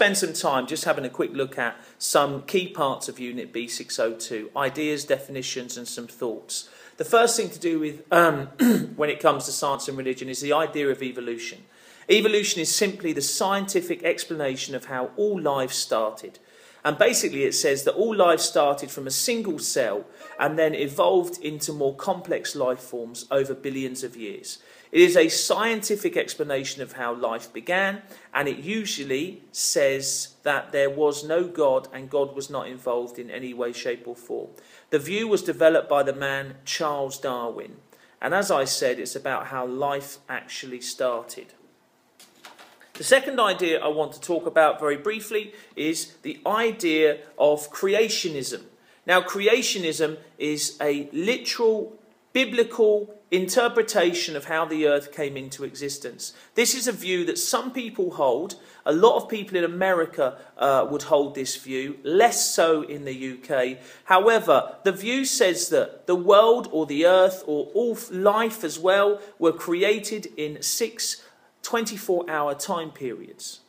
spend some time just having a quick look at some key parts of Unit B602, ideas, definitions and some thoughts. The first thing to do with when it comes to science and religion is the idea of evolution. Evolution is simply the scientific explanation of how all life started. And basically it says that all life started from a single cell and then evolved into more complex life forms over billions of years. It is a scientific explanation of how life began, and it usually says that there was no God and God was not involved in any way, shape or form. The view was developed by the man Charles Darwin. And as I said, it's about how life actually started. The second idea I want to talk about very briefly is the idea of creationism. Now, creationism is a literal biblical interpretation of how the earth came into existence. This is a view that some people hold. A lot of people in America would hold this view, less so in the UK. However, the view says that the world or the earth or all life as well were created in 6 24-hour time periods.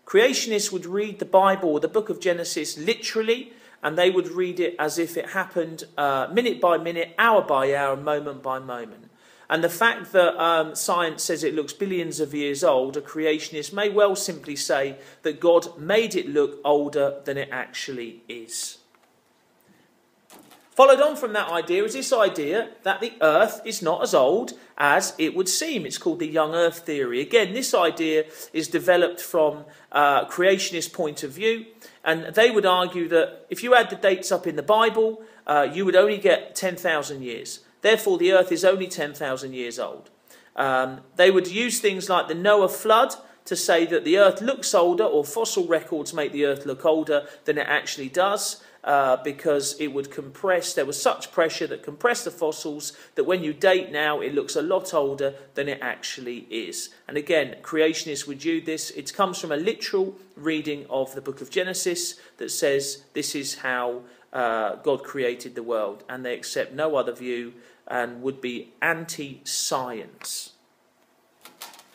Creationists would read the Bible or the book of Genesis literally, and they would read it as if it happened minute by minute, hour by hour, moment by moment. And the fact that science says it looks billions of years old, a creationist may well simply say that God made it look older than it actually is. Followed on from that idea is this idea that the earth is not as old as it would seem. It's called the young earth theory. Again, this idea is developed from a creationist point of view, and they would argue that if you add the dates up in the Bible, you would only get 10,000 years. Therefore, the earth is only 10,000 years old. They would use things like the Noah flood to say that the earth looks older, or fossil records make the earth look older than it actually does. Because it would compress, there was such pressure that compressed the fossils that when you date now it looks a lot older than it actually is. And again, creationists would use this. It comes from a literal reading of the book of Genesis that says this is how God created the world, and they accept no other view and would be anti-science.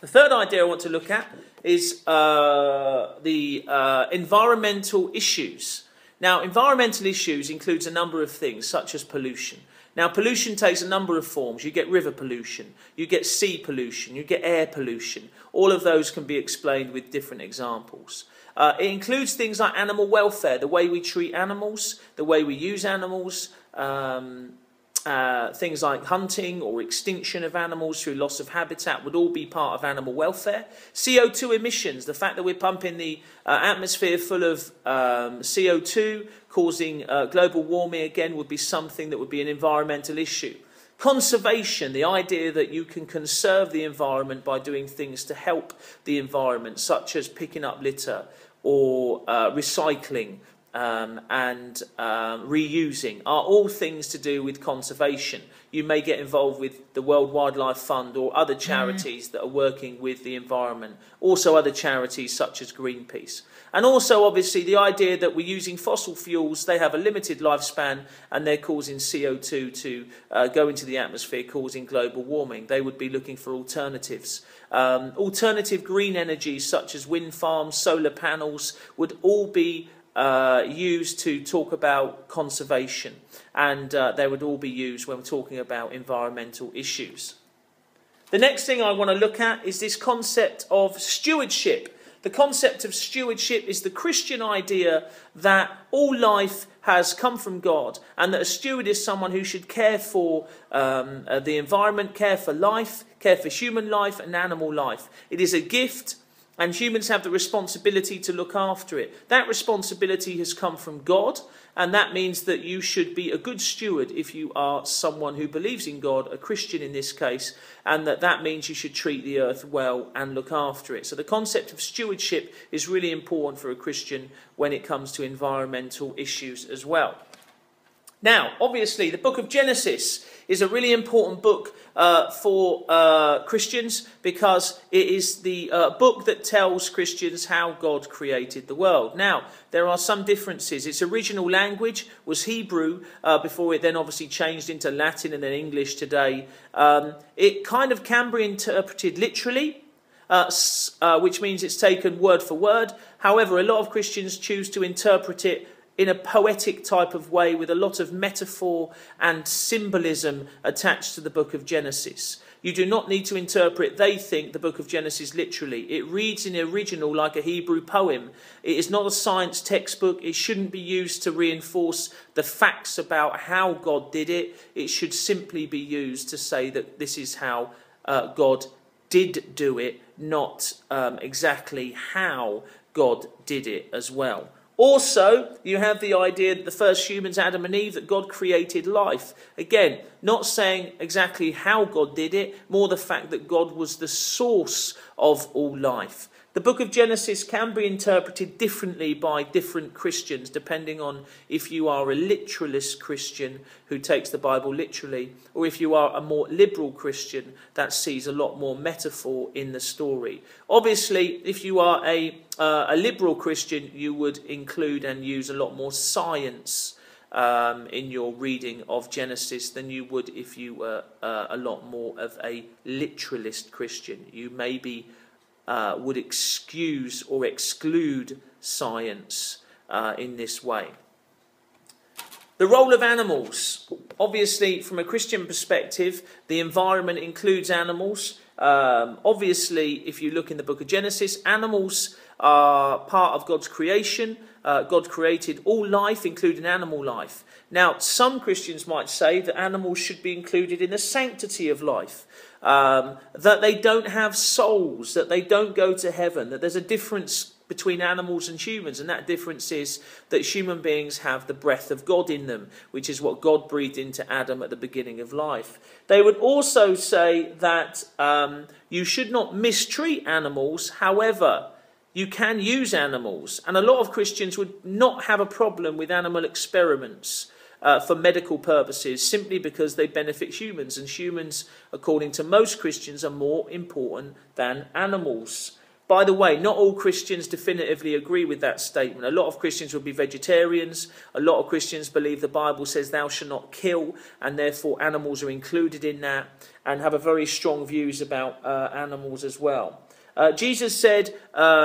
The third idea I want to look at is the environmental issues. Now, environmental issues includes a number of things, such as pollution. Now, pollution takes a number of forms. You get river pollution, you get sea pollution, you get air pollution. All of those can be explained with different examples. It includes things like animal welfare, the way we treat animals, the way we use animals, things like hunting or extinction of animals through loss of habitat would all be part of animal welfare. CO2 emissions, the fact that we're pumping the atmosphere full of CO2 causing global warming, again, would be something that would be an environmental issue. Conservation, the idea that you can conserve the environment by doing things to help the environment, such as picking up litter or recycling, and reusing, are all things to do with conservation. You may get involved with the World Wildlife Fund or other charities that are working with the environment. Also other charities such as Greenpeace. And also obviously the idea that we're using fossil fuels, they have a limited lifespan and they're causing CO2 to go into the atmosphere, causing global warming. They would be looking for alternatives. Alternative green energies such as wind farms, solar panels would all be used to talk about conservation, and they would all be used when we're talking about environmental issues. The next thing I want to look at is this concept of stewardship. The concept of stewardship is the Christian idea that all life has come from God, and that a steward is someone who should care for the environment, care for life, care for human life and animal life. It is a gift, and humans have the responsibility to look after it. That responsibility has come from God, and that means that you should be a good steward if you are someone who believes in God, a Christian in this case, and that means you should treat the earth well and look after it. So the concept of stewardship is really important for a Christian when it comes to environmental issues as well. Now, obviously, the book of Genesis is a really important book for Christians, because it is the book that tells Christians how God created the world. Now, there are some differences. Its original language was Hebrew before it then obviously changed into Latin and then English today. It kind of can be interpreted literally. which means it's taken word for word. However, a lot of Christians choose to interpret it in a poetic type of way with a lot of metaphor and symbolism attached to the book of Genesis. You do not need to interpret, they think, the book of Genesis literally. It reads in the original like a Hebrew poem. It is not a science textbook. It shouldn't be used to reinforce the facts about how God did it. It should simply be used to say that this is how God did do it, not exactly how God did it as well. Also, you have the idea that the first humans, Adam and Eve, that God created life. Again, not saying exactly how God did it, more the fact that God was the source of all life. The book of Genesis can be interpreted differently by different Christians, depending on if you are a literalist Christian who takes the Bible literally, or if you are a more liberal Christian that sees a lot more metaphor in the story. Obviously, if you are a liberal Christian, you would include and use a lot more science in your reading of Genesis than you would if you were a lot more of a literalist Christian. You maybe would excuse or exclude science in this way. The role of animals. Obviously, from a Christian perspective, the environment includes animals. Obviously, if you look in the book of Genesis, animals are part of God's creation. God created all life, including animal life. Now, some Christians might say that animals should be included in the sanctity of life. That they don't have souls, that they don't go to heaven, that there's a difference between animals and humans, and that difference is that human beings have the breath of God in them, which is what God breathed into Adam at the beginning of life. They would also say that you should not mistreat animals. However, you can use animals, and a lot of Christians would not have a problem with animal experiments for medical purposes, simply because they benefit humans, and humans, according to most Christians, are more important than animals. By the way, not all Christians definitively agree with that statement. A lot of Christians would be vegetarians. A lot of Christians believe the Bible says thou shalt not kill, and therefore animals are included in that, and have a very strong views about animals as well. Jesus said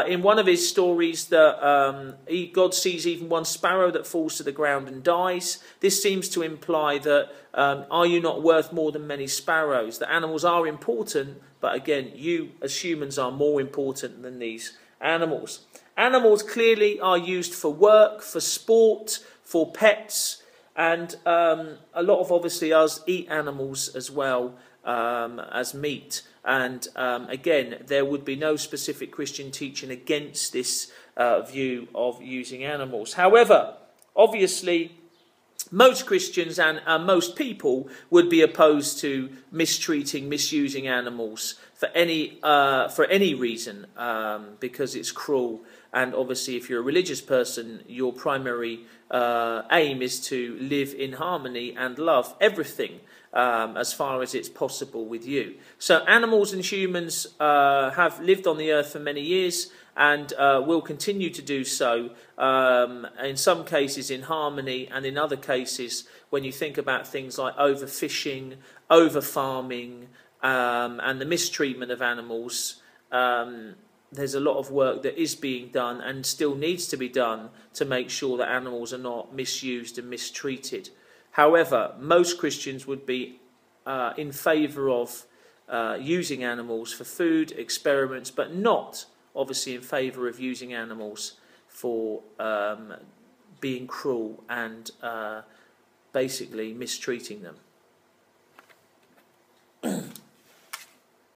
in one of his stories that God sees even one sparrow that falls to the ground and dies. This seems to imply that are you not worth more than many sparrows? That animals are important, but again, you as humans are more important than these animals. Animals clearly are used for work, for sport, for pets, and a lot of obviously us eat animals as well as meat. And again, there would be no specific Christian teaching against this view of using animals. However, obviously, most Christians and most people would be opposed to mistreating, misusing animals for any reason, because it's cruel. And obviously, if you're a religious person, your primary aim is to live in harmony and love everything as far as it's possible with you. So animals and humans have lived on the earth for many years and will continue to do so, in some cases in harmony, and in other cases, when you think about things like overfishing, overfarming, and the mistreatment of animals, there's a lot of work that is being done and still needs to be done to make sure that animals are not misused and mistreated. However, most Christians would be in favour of using animals for food, experiments, but not obviously in favour of using animals for being cruel and basically mistreating them.